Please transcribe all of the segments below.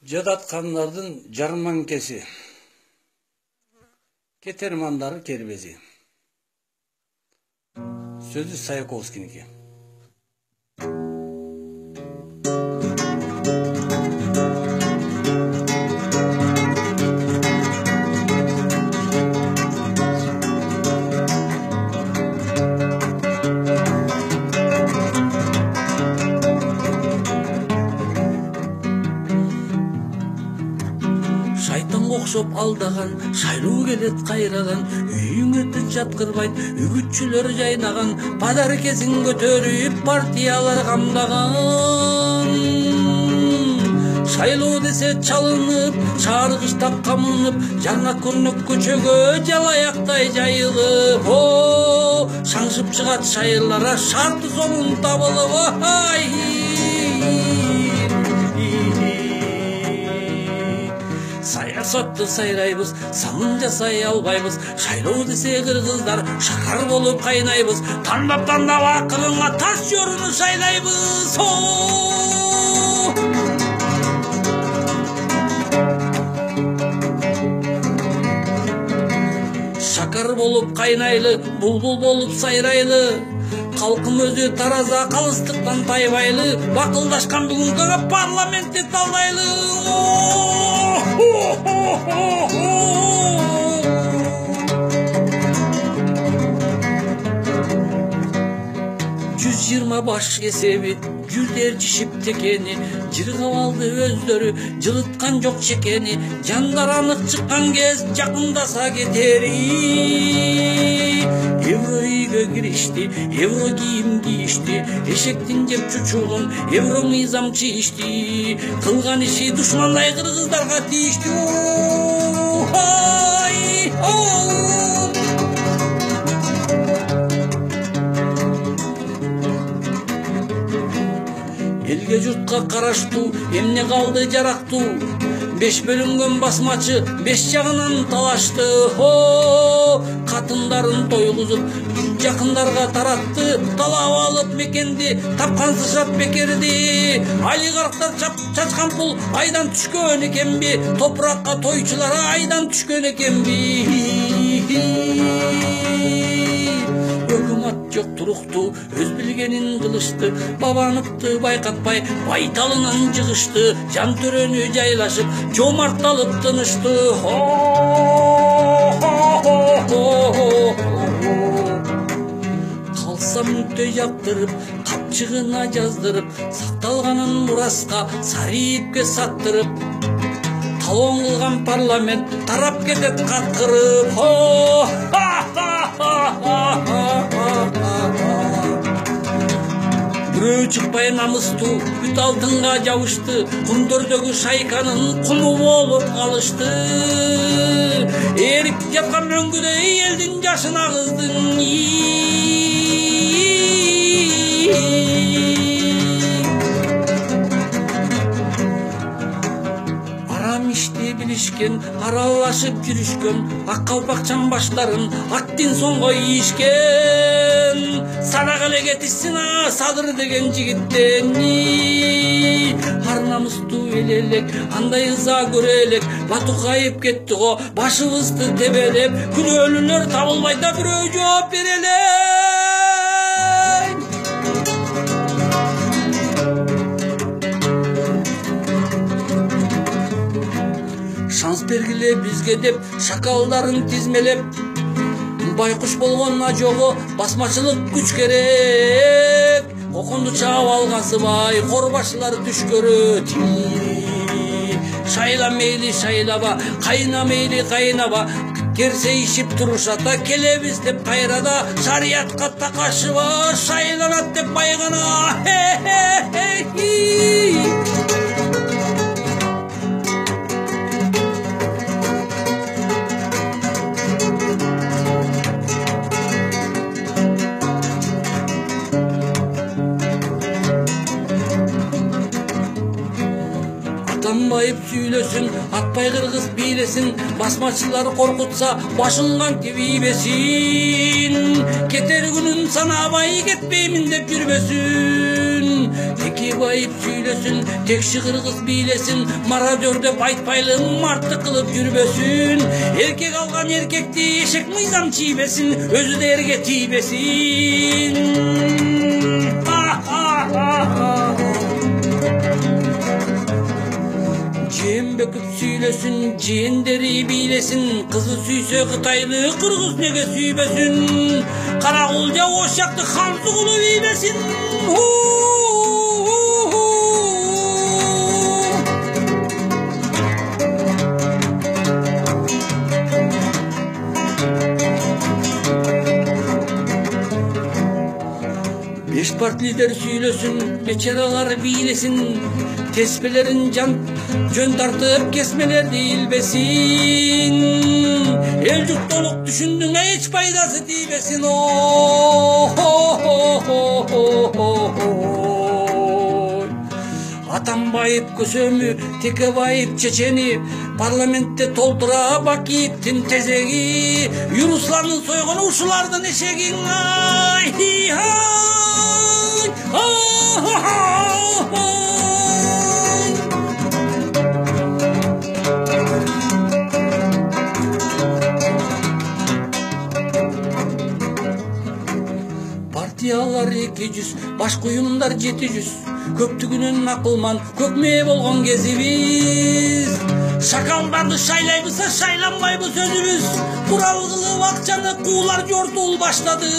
Жадаткандардын жарманкеси, кетермандары кербези. Сөзү Саяковскийники. Шайтанга окшоп алдаган, шайлуу келет кайрадан, үйүңө тын жаткырбайт, үгүтчүлөр жайнаган, бадар кезин көтөрүп партиялар камдаган. Шайлоо десе чалынып, чаргычта камынып, жаңа көрнөк көчөгө жалаяктай жайылып, шаңшып чыгат шайырлара шарты сонун табылып, Саясатты сайрайбыз, санын жасай албайбыз. Шайлоо десе кыргыздар шакар болуп кайнайбыз. Тандап акырыңа таш жорууну шайлайбыз. Шакар болуп кайнайлы, булбул болуп сайрайлы. Калкым өзү тараза калыстыктан тайбайлы. Бакылдашкан бүгүнгө парламентти талдайлы. 120 баш кесеби жүрдер жишип текени, жыргап алды өздөрү жылыткан жок чекени. Жандар анык чыккан кез жакындаса кетери. Евро үйгө киришти, евро кийим кийишти, эшектин жеп чучугун евро мыйзам чийишти. Кылган иши душмандай кыргыздарга тийишти. Элге журтка караштуу, эмне калды жарактуу. 5 бөлүнгөн басмачы 5 жагынан талашты. Катындарын тойгузуп, жакындарга таратты. Талап алып мекенди, тапкан сышат бекерди. Олигархтар чачкан пул айдан түшкөн экенби? Топуракка тойчулар айдан түшкөн экенби? Өкмөт жок турукту, өз билгенин кылышты. Бабаныкты байкатпай, байталынан жыгышты. Жан төрөнү жайлашып, жомартталып тынышты. Калса мүнтөй жаптырып, капчыгына жаздырып, сакталганын мураска сары ипке саттырып. Талон кылган парламент тарап кетет каткырып. Бирөө чыкпай намыстуу, бүт алтынга жабышты. Кундөрдөгү шайканын кулу болуп калышты. Эрип жаткан мөңгүдөй элдин жашын агыздың. Арам ишти билишкен, аралашып жүрүшкөн, ак калпакчан баштарын аттин соңго ийишкен. Садак эле кетишсин Садыр деген жигиттен. Ар намыстуу эл элек, андай ыза көрө элек. Батукайып кетти го, башыбызды тебелеп. Күнөөлүүлөр табылбай да бирөө жооп бере элек. Шанс бергиле бизге деп шакалдарын тизмелеп. Байкуш болгон ажого басмачылык күч керек. Коконду чаап алгансыбай, корбашылар түш көрөт. Шайла мейли шайлаба, кайна мейли кайнаба. Керсейишип турушата, келебиз деп кайрада. Шариятка такашыба, шайланат деп байгана. Атанбайып сүйлөсүн, атпай кыргыз бийлесин, басмачылар коркутса башын кантип ийбесин. Кетер күнүн санабай кетпеймин деп жүрбөсүн. Теки байып сүйлөсүн, текши кыргыз бийлесин, марадер деп айтпайлы марттык кылып жүрбөсүн. Эркек алган эркекти эшек мыйзам чийбесин, өзү да эрге тийбесин. Жээнбеков сүйлөсүн, жээндери бийлесин, кызы сүйсө Кытайлы кыргыз неге сүйбөсүн. Каракулжа ош жакты Хансугулу ийбесин. Беш парт лидер сүйлөсүн, бечаралар бийлесин, теспелерин жөн тартып кесмелерди илбесин. Эл журт толук түшүндүң, эч пайдасы тийбесин. Атанбайып көсөмү, Текебайып чечени, парламентте толтура Бакиевдин тезеги, Юрусландын сойгону ушулардын эшеги. Партиялар 200, башкы уюмдар 700, көптүгүнүн акылман көкмээ болгон кезибиз. Шакалдарды шайлайбызса шайланбайбыз өзүбүз. Курал кылып акчаны куулар жортуул баштады.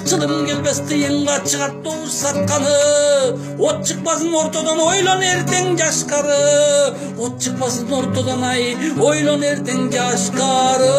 Чылым келбес тыйынга чыгат добуш сатканы. От чыкпасын ортодон, ойлон эртең жашкары. От чыкпасын ортодон, ай, ойлон эртең жашкары.